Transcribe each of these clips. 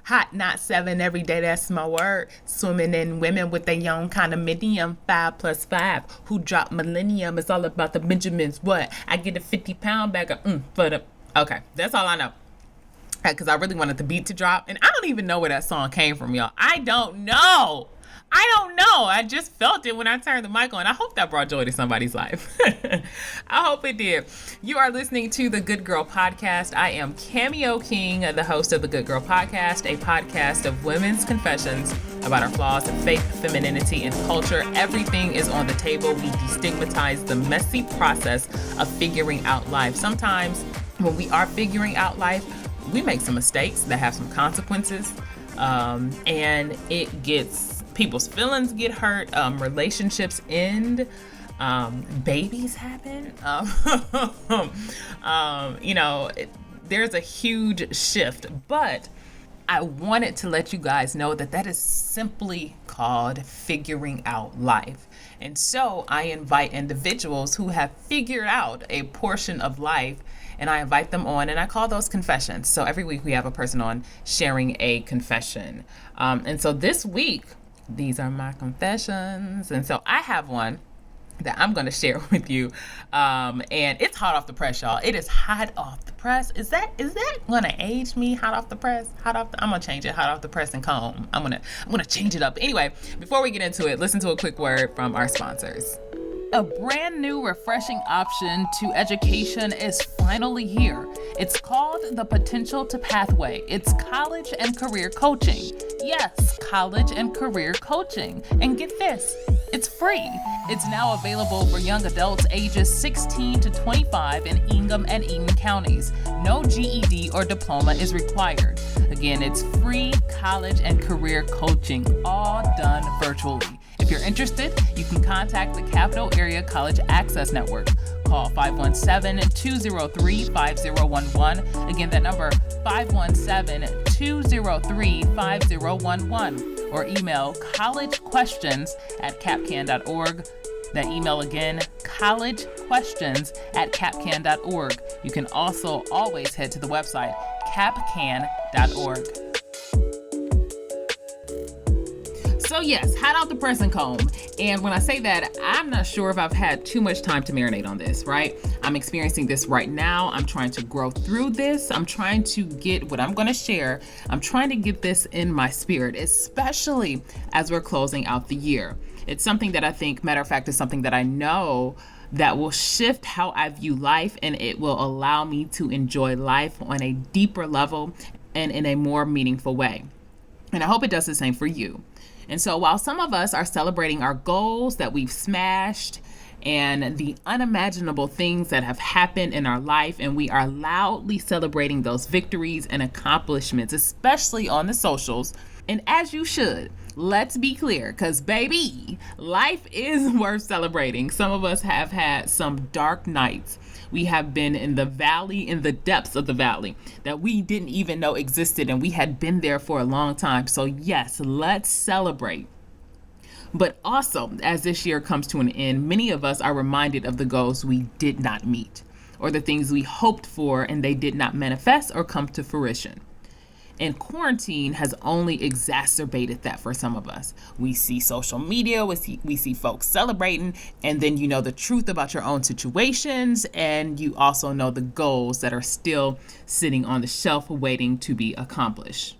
Hot, not 7 every day, that's my word. Swimming in women with their own condominium. 5+5, who dropped millennium. It's all about the Benjamins. What? I get a 50-pound bag of for the. Okay, that's all I know. Because I really wanted the beat to drop. And I don't even know where that song came from, y'all. I don't know. I just felt it when I turned the mic on. I hope that brought joy to somebody's life. I hope it did. You are listening to the Good Girl Podcast. I am Cameo King, the host of the Good Girl Podcast, a podcast of women's confessions about our flaws in faith, femininity, and culture. Everything is on the table. We destigmatize the messy process of figuring out life. Sometimes when we are figuring out life, we make some mistakes that have some consequences, and people's feelings get hurt, relationships end, babies happen. There's a huge shift, but I wanted to let you guys know that is simply called figuring out life. And so I invite individuals who have figured out a portion of life, and I invite them on, and I call those confessions. So every week we have a person on sharing a confession. And so this week, these are my confessions. And so I have one that I'm going to share with you. And it's hot off the press, y'all. It is hot off the press. Is that going to age me? Hot off the press? I'm going to change it. Hot off the press and comb. I'm going to change it up. Anyway, before we get into it, listen to a quick word from our sponsors. A brand new, refreshing option to education is finally here. It's called the Potential to Pathway. It's college and career coaching. Yes, college and career coaching. And get this, it's free. It's now available for young adults ages 16 to 25 in Ingham and Eaton counties. No GED or diploma is required. Again, it's free college and career coaching, all done virtually. If you're interested, you can contact the Capital Area College Access Network. Call 517-203-5011. Again, that number, 517-203-5011. Or email collegequestions@capcan.org. That email again, collegequestions@capcan.org. You can also always head to the website, capcan.org. So yes, hot out the press and comb. And when I say that, I'm not sure if I've had too much time to marinate on this, right? I'm experiencing this right now. I'm trying to grow through this. I'm trying to get what I'm going to share. I'm trying to get this in my spirit, especially as we're closing out the year. It's something that I think, matter of fact, is something that I know that will shift how I view life, and it will allow me to enjoy life on a deeper level and in a more meaningful way. And I hope it does the same for you. And so while some of us are celebrating our goals that we've smashed and the unimaginable things that have happened in our life, and we are loudly celebrating those victories and accomplishments, especially on the socials, and as you should, let's be clear, because baby, life is worth celebrating. Some of us have had some dark nights. We have been in the valley, in the depths of the valley that we didn't even know existed, and we had been there for a long time. So yes, let's celebrate. But also, as this year comes to an end, many of us are reminded of the goals we did not meet, or the things we hoped for and they did not manifest or come to fruition. And quarantine has only exacerbated that for some of us. We see social media, we see folks celebrating, and then you know the truth about your own situations, and you also know the goals that are still sitting on the shelf waiting to be accomplished.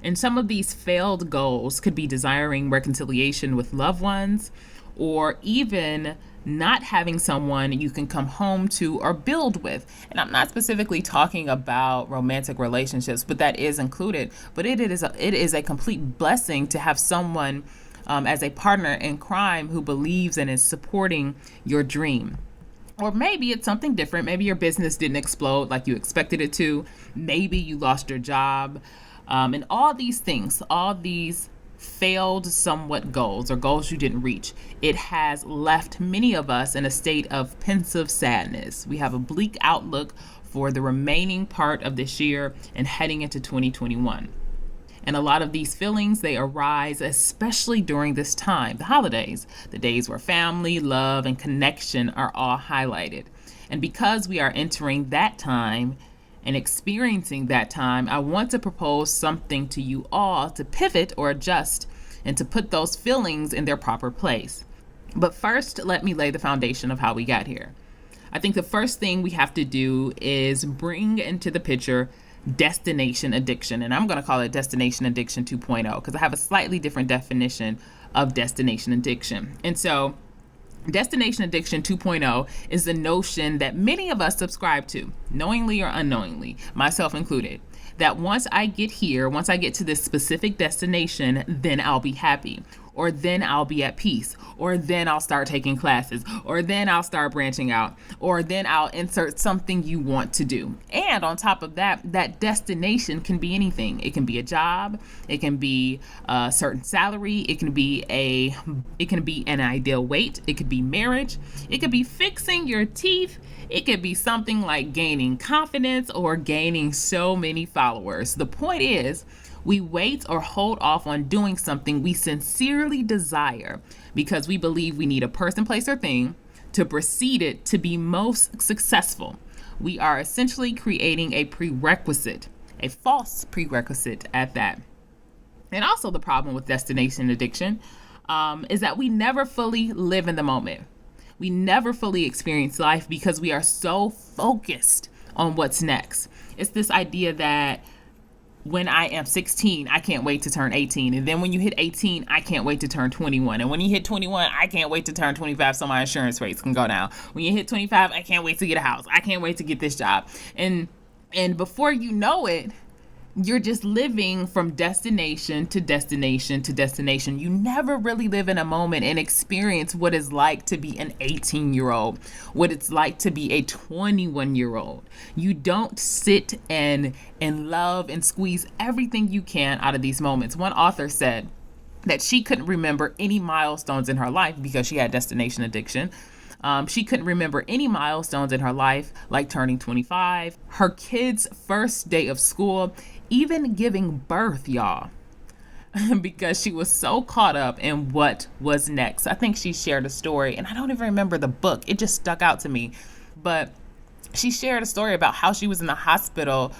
And some of these failed goals could be desiring reconciliation with loved ones, or even not having someone you can come home to or build with. And I'm not specifically talking about romantic relationships, but that is included. But it is a complete blessing to have someone as a partner in crime who believes and is supporting your dream. Or maybe it's something different. Maybe your business didn't explode like you expected it to. Maybe you lost your job. And all these things, all these failed somewhat goals or goals you didn't reach, it has left many of us in a state of pensive sadness. We have a bleak outlook for the remaining part of this year and heading into 2021. And a lot of these feelings, they arise especially during this time, the holidays, the days where family, love, and connection are all highlighted. And because we are entering that time and experiencing that time, I want to propose something to you all to pivot or adjust and to put those feelings in their proper place. But first, let me lay the foundation of how we got here. I think the first thing we have to do is bring into the picture destination addiction. And I'm going to call it destination addiction 2.0 because I have a slightly different definition of destination addiction. And so destination addiction 2.0 is the notion that many of us subscribe to, knowingly or unknowingly, myself included, that once I get here, once I get to this specific destination, then I'll be happy, or then I'll be at peace, or then I'll start taking classes, or then I'll start branching out, or then I'll insert something you want to do. And on top of that, that destination can be anything. It can be a job, it can be a certain salary, it can be an ideal weight, it could be marriage, it could be fixing your teeth, it could be something like gaining confidence or gaining so many followers. The point is, we wait or hold off on doing something we sincerely desire because we believe we need a person, place, or thing to precede it to be most successful. We are essentially creating a prerequisite, a false prerequisite at that. And also the problem with destination addiction is that we never fully live in the moment. We never fully experience life because we are so focused on what's next. It's this idea that when I am 16, I can't wait to turn 18. And then when you hit 18, I can't wait to turn 21. And when you hit 21, I can't wait to turn 25 so my insurance rates can go down. When you hit 25, I can't wait to get a house. I can't wait to get this job. And before you know it, you're just living from destination to destination to destination. You never really live in a moment and experience what it's like to be an 18-year-old, what it's like to be a 21-year-old. You don't sit and love and squeeze everything you can out of these moments. One author said that she couldn't remember any milestones in her life because she had destination addiction. She couldn't remember any milestones in her life, like turning 25, her kid's first day of school, even giving birth, y'all, because she was so caught up in what was next. I think she shared a story, and I don't even remember the book. It just stuck out to me. But she shared a story about how she was in the hospital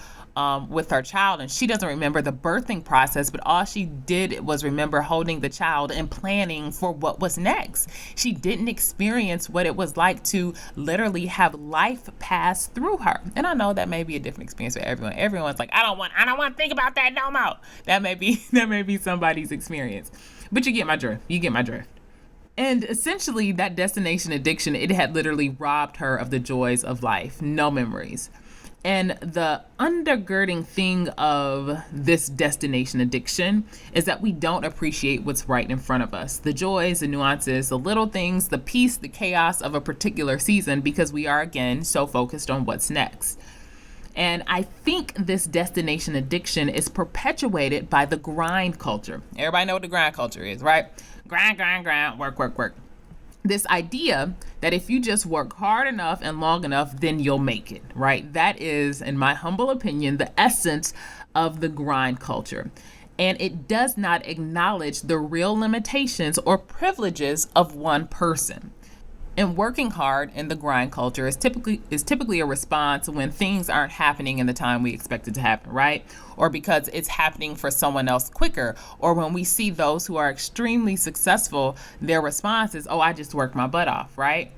with her child, and she doesn't remember the birthing process, but all she did was remember holding the child and planning for what was next. She didn't experience what it was like to literally have life pass through her. And I know that may be a different experience for everyone. Everyone's like, I don't want to think about that no more. That may be somebody's experience. But you get my drift. And essentially that destination addiction, it had literally robbed her of the joys of life, no memories. And the undergirding thing of this destination addiction is that we don't appreciate what's right in front of us. The joys, the nuances, the little things, the peace, the chaos of a particular season, because we are, again, so focused on what's next. And I think this destination addiction is perpetuated by the grind culture. Everybody know what the grind culture is, right? Grind, work. This idea that if you just work hard enough and long enough, then you'll make it, right? That is, in my humble opinion, the essence of the grind culture. And it does not acknowledge the real limitations or privileges of one person. And working hard in the grind culture is typically a response when things aren't happening in the time we expect it to happen, right? Or because it's happening for someone else quicker. Or when we see those who are extremely successful, their response is, oh, I just worked my butt off, right?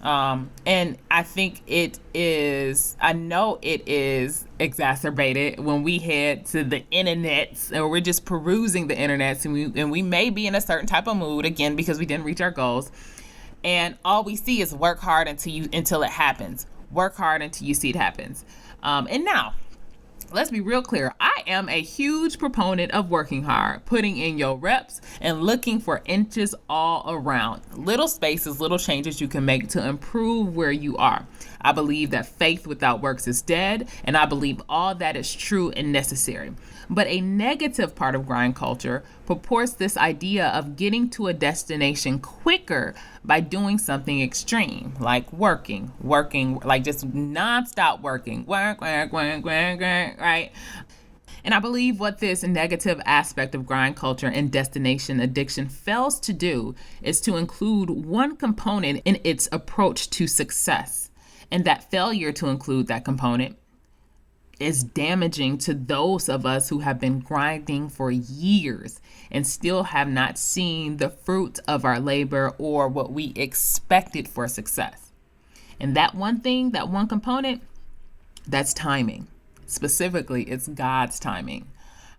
And I think I know it is exacerbated when we head to the internets or we're just perusing the internets and we may be in a certain type of mood, again, because we didn't reach our goals. And all we see is work hard until it happens. Work hard until you see it happens. And now, let's be real clear. I am a huge proponent of working hard, putting in your reps and looking for inches all around. Little spaces, little changes you can make to improve where you are. I believe that faith without works is dead, and I believe all that is true and necessary. But a negative part of grind culture purports this idea of getting to a destination quicker by doing something extreme, like working, like just nonstop working, work, right? And I believe what this negative aspect of grind culture and destination addiction fails to do is to include one component in its approach to success. And that failure to include that component is damaging to those of us who have been grinding for years and still have not seen the fruit of our labor or what we expected for success. And that one thing, that one component, that's timing. Specifically, it's God's timing.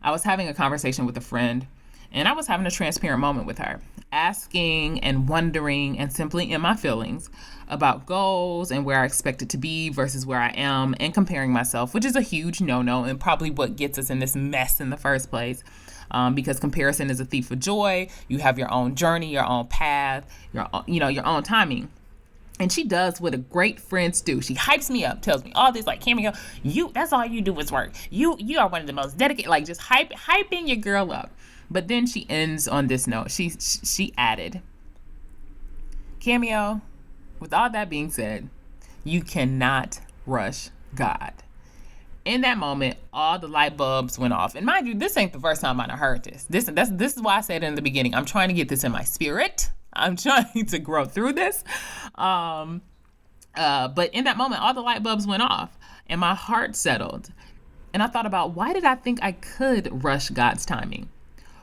I was having a conversation with a friend, and I was having a transparent moment with her, asking and wondering and simply in my feelings about goals and where I expect it to be versus where I am, and comparing myself, which is a huge no-no and probably what gets us in this mess in the first place. Because comparison is a thief of joy. You have your own journey, your own path, your own timing. And she does what a great friends do. She hypes me up, tells me all this, like, Cameo, that's all you do is work. You are one of the most dedicated, like, just hyping your girl up. But then she ends on this note. She added, Cameo, with all that being said, you cannot rush God. In that moment, all the light bulbs went off. And mind you, this ain't the first time I heard this. This is why I said in the beginning, I'm trying to get this in my spirit. I'm trying to grow through this. But in that moment, all the light bulbs went off and my heart settled. And I thought about, why did I think I could rush God's timing?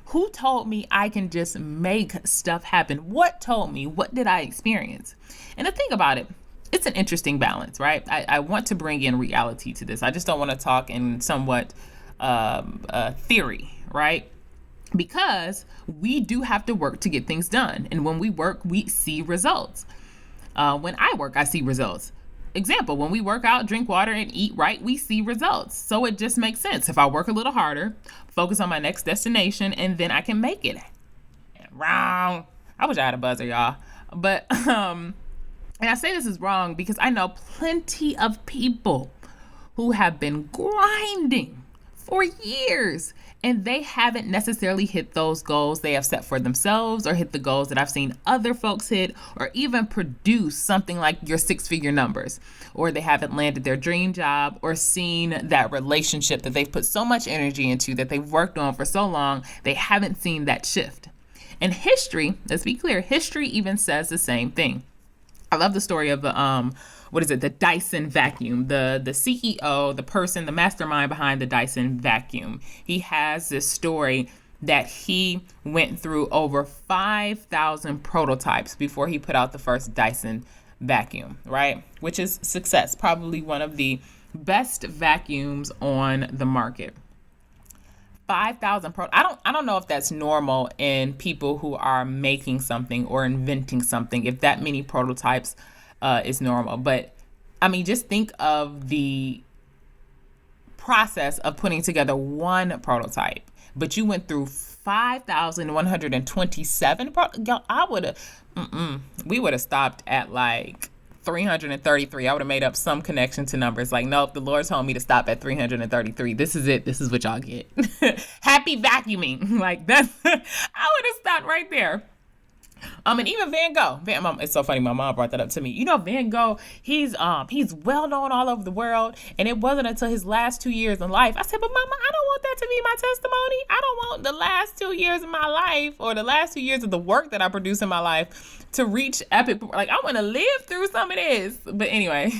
Who told me I can just make stuff happen? What told me? What did I experience? And to think about it, it's an interesting balance, right? I want to bring in reality to this. I just don't want to talk in somewhat theory, right? Because we do have to work to get things done. And when we work, we see results. When I work, I see results. Example, when we work out, drink water, and eat right, we see results. So it just makes sense. If I work a little harder, focus on my next destination, and then I can make it. Wrong. I wish I had a buzzer, y'all. But, and I say this is wrong because I know plenty of people who have been grinding for years, and they haven't necessarily hit those goals they have set for themselves, or hit the goals that I've seen other folks hit, or even produce something like your 6-figure numbers, or they haven't landed their dream job, or seen that relationship that they've put so much energy into, that they've worked on for so long, they haven't seen that shift. And history, let's be clear, history even says the same thing. I love the story of the Dyson vacuum. The CEO, the person, the mastermind behind the Dyson vacuum. He has this story that he went through over 5,000 prototypes before he put out the first Dyson vacuum, right? Which is success, probably one of the best vacuums on the market. 5,000 I don't know if that's normal in people who are making something or inventing something, if that many prototypes is normal. But I mean, just think of the process of putting together one prototype. But you went through 5,127 we would have stopped at like 333. I would have made up some connection to numbers. Like, nope, the Lord told me to stop at 333. This is it. This is what y'all get. Happy vacuuming. Like, that's, I would have stopped right there. And even Van Gogh. It's so funny. My mom brought that up to me. You know, Van Gogh, he's well known all over the world. And it wasn't until his last 2 years in life. I said, but Mama, I don't want that to be my testimony. I don't want the last 2 years of my life, or the last 2 years of the work that I produce in my life, to reach epic. Like, I want to live through some of this. But anyway,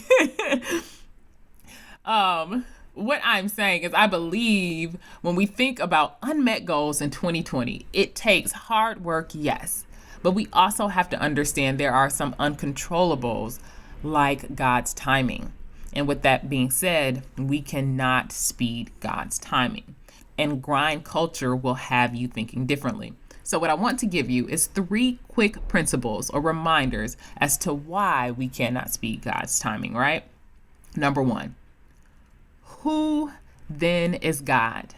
what I'm saying is, I believe when we think about unmet goals in 2020, it takes hard work, yes. But we also have to understand there are some uncontrollables, like God's timing. And with that being said, we cannot speed God's timing. And grind culture will have you thinking differently. So what I want to give you is 3 quick principles or reminders as to why we cannot speed God's timing, right? Number 1, who then is God?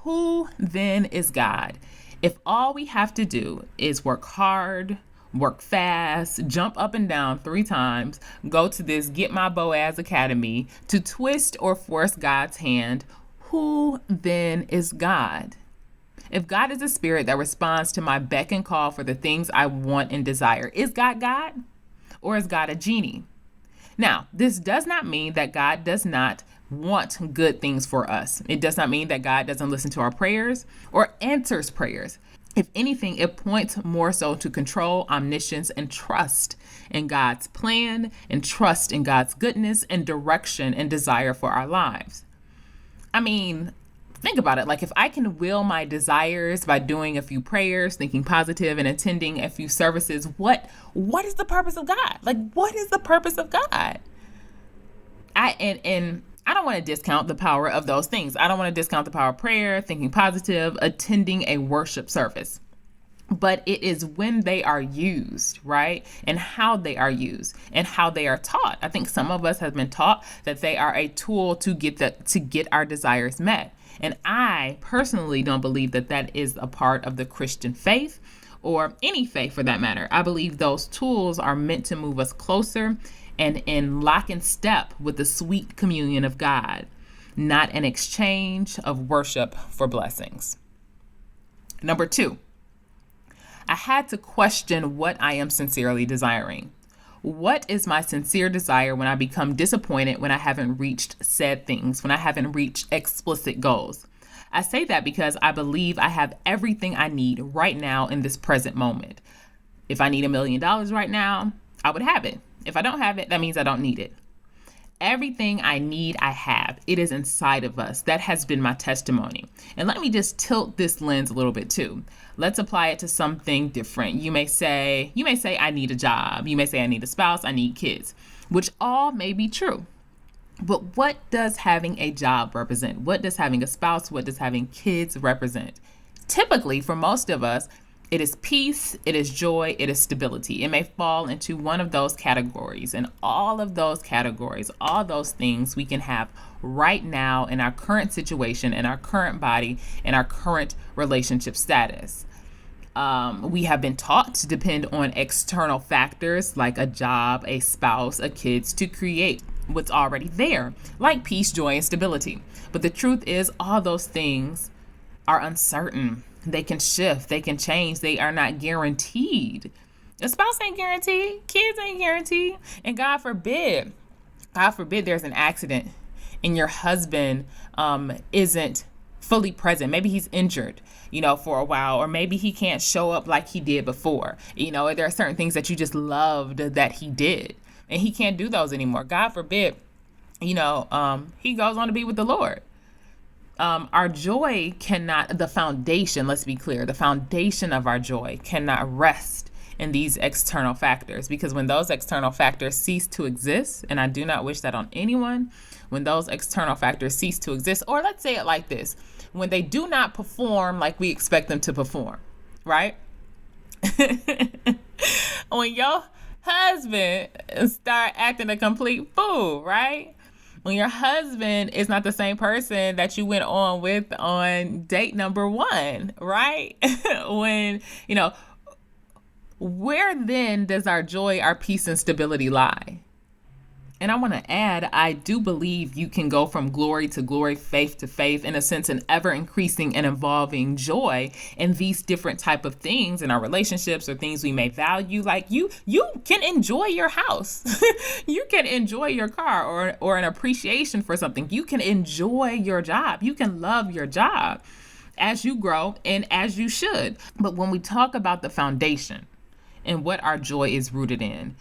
Who then is God? If all we have to do is work hard, work fast, jump up and down 3 times, go to this Get My Boaz Academy to twist or force God's hand, who then is God? If God is a spirit that responds to my beck and call for the things I want and desire, is God God? Or is God a genie? Now, this does not mean that God does not want good things for us. It does not mean that God doesn't listen to our prayers or answers prayers. If anything, it points more so to control, omniscience, and trust in God's plan, and trust in God's goodness and direction and desire for our lives. I mean, think about it. Like, if I can will my desires by doing a few prayers, thinking positive, and attending a few services, what is the purpose of God? Like, what is the purpose of God? And I don't want to discount the power of those things. I don't want to discount the power of prayer, thinking positive, attending a worship service. But it is when they are used, right? And how they are used and how they are taught. I think some of us have been taught that they are a tool to get our desires met. And I personally don't believe that that is a part of the Christian faith or any faith for that matter. I believe those tools are meant to move us closer and in lock and step with the sweet communion of God, not an exchange of worship for blessings. Number 2. I had to question what I am sincerely desiring. What is my sincere desire when I become disappointed when I haven't reached said things, when I haven't reached explicit goals? I say that because I believe I have everything I need right now in this present moment. If I need $1 million right now, I would have it. If I don't have it, that means I don't need it. Everything I need, I have. It is inside of us. That has been my testimony. And let me just tilt this lens a little bit too. Let's apply it to something different. You may say, I need a job. You may say, I need a spouse. I need kids, which all may be true. But what does having a job represent? What does having a spouse, what does having kids represent? Typically, for most of us, it is peace, it is joy, it is stability. It may fall into one of those categories. And all of those categories, all those things we can have right now in our current situation, in our current body, in our current relationship status. We have been taught to depend on external factors like a job, a spouse, a kids to create what's already there, like peace, joy, and stability. But the truth is all those things are uncertain. They can shift, they can change, they are not guaranteed. A spouse ain't guaranteed, kids ain't guaranteed, and God forbid there's an accident and your husband isn't fully present. Maybe he's injured, for a while, or maybe he can't show up like he did before. There are certain things that you just loved that he did, and he can't do those anymore. God forbid, he goes on to be with the Lord. Our joy the foundation, let's be clear, the foundation of our joy cannot rest in these external factors, because when those external factors cease to exist, and I do not wish that on anyone, when those external factors cease to exist, or let's say it like this, when they do not perform like we expect them to perform, right? When your husband start acting a complete fool, right? When your husband is not the same person that you went on with on date number 1, right? When, where then does our joy, our peace, and stability lie? And I want to add, I do believe you can go from glory to glory, faith to faith, in a sense, an ever increasing and evolving joy in these different type of things in our relationships or things we may value. Like you can enjoy your house. You can enjoy your car or an appreciation for something. You can enjoy your job. You can love your job as you grow and as you should. But when we talk about the foundation and what our joy is rooted in,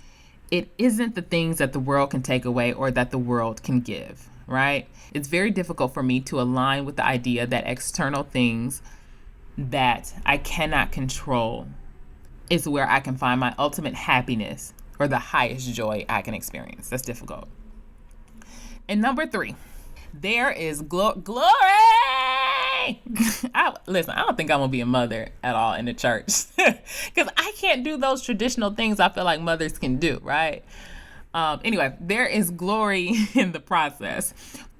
it isn't the things that the world can take away or that the world can give, right? It's very difficult for me to align with the idea that external things that I cannot control is where I can find my ultimate happiness or the highest joy I can experience. That's difficult. And number 3, there is glory. I don't think I'm going to be a mother at all in the church because I can't do those traditional things I feel like mothers can do, right? Anyway, there is glory in the process.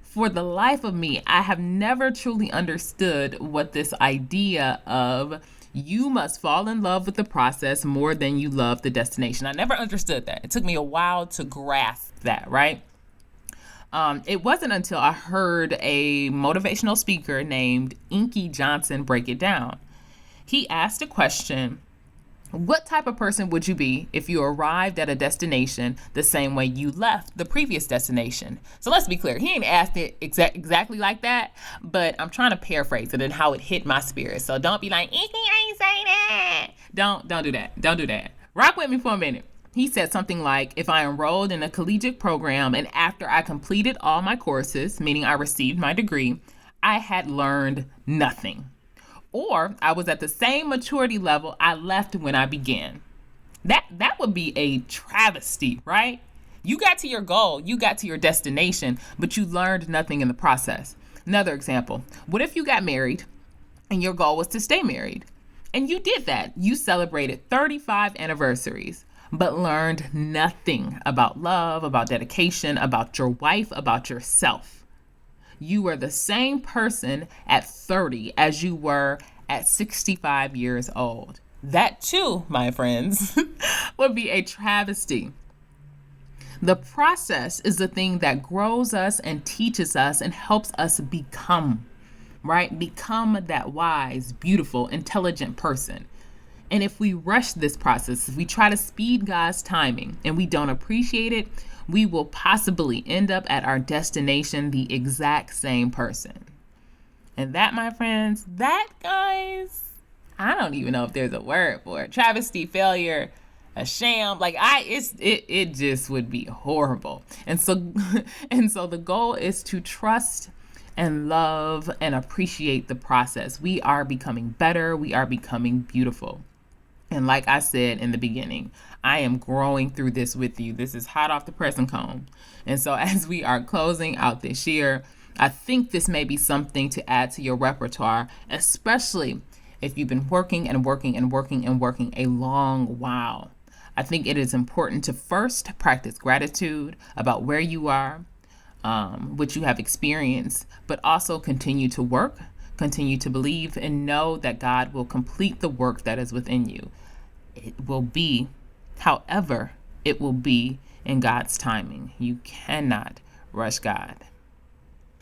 For the life of me, I have never truly understood what this idea of you must fall in love with the process more than you love the destination. I never understood that. It took me a while to grasp that, right? It wasn't until I heard a motivational speaker named Inky Johnson break it down. He asked a question: what type of person would you be if you arrived at a destination the same way you left the previous destination? So let's be clear. He ain't asked it exactly like that, but I'm trying to paraphrase it and how it hit my spirit. So don't be like, Inky ain't saying that. Don't do that. Don't do that. Rock with me for a minute. He said something like, if I enrolled in a collegiate program and after I completed all my courses, meaning I received my degree, I had learned nothing. Or I was at the same maturity level I left when I began. That would be a travesty, right? You got to your goal, you got to your destination, but you learned nothing in the process. Another example, what if you got married and your goal was to stay married? And you did that. You celebrated 35 anniversaries, but learned nothing about love, about dedication, about your wife, about yourself. You were the same person at 30 as you were at 65 years old. That too, my friends, would be a travesty. The process is the thing that grows us and teaches us and helps us become, right? Become that wise, beautiful, intelligent person. And if we rush this process, if we try to speed God's timing and we don't appreciate it, we will possibly end up at our destination the exact same person. And that, my friends, that, guys, I don't even know if there's a word for it. Travesty, failure, a sham. It just would be horrible. And so the goal is to trust and love and appreciate the process. We are becoming better. We are becoming beautiful. And like I said in the beginning, I am growing through this with you. This is hot off the pressing comb. And so as we are closing out this year, I think this may be something to add to your repertoire, especially if you've been working and working and working and working a long while. I think it is important to first practice gratitude about where you are, what you have experienced, but also continue to work, continue to believe, and know that God will complete the work that is within you. It will be, however, it will be in God's timing. You cannot rush God.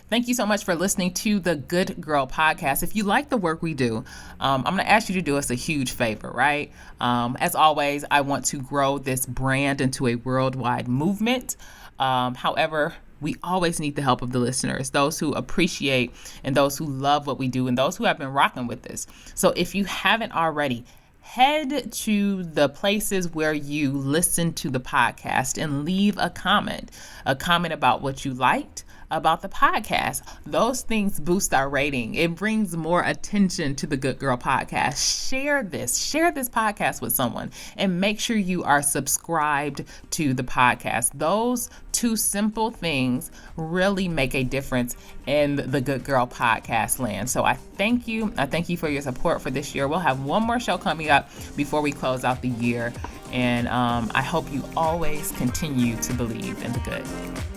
Thank you so much for listening to the Good Girl Podcast. If you like the work we do, I'm going to ask you to do us a huge favor, right? As always, I want to grow this brand into a worldwide movement. However, we always need the help of the listeners, those who appreciate and those who love what we do and those who have been rocking with this. So if you haven't already, head to the places where you listen to the podcast and leave a comment about what you liked about the podcast. Those things boost our rating. It brings more attention to the Good Girl Podcast. Share this podcast with someone, and make sure you are subscribed to the podcast. Those two simple things really make a difference in the Good Girl Podcast land. So I thank you. I thank you for your support for this year. We'll have one more show coming up before we close out the year. And I hope you always continue to believe in the good.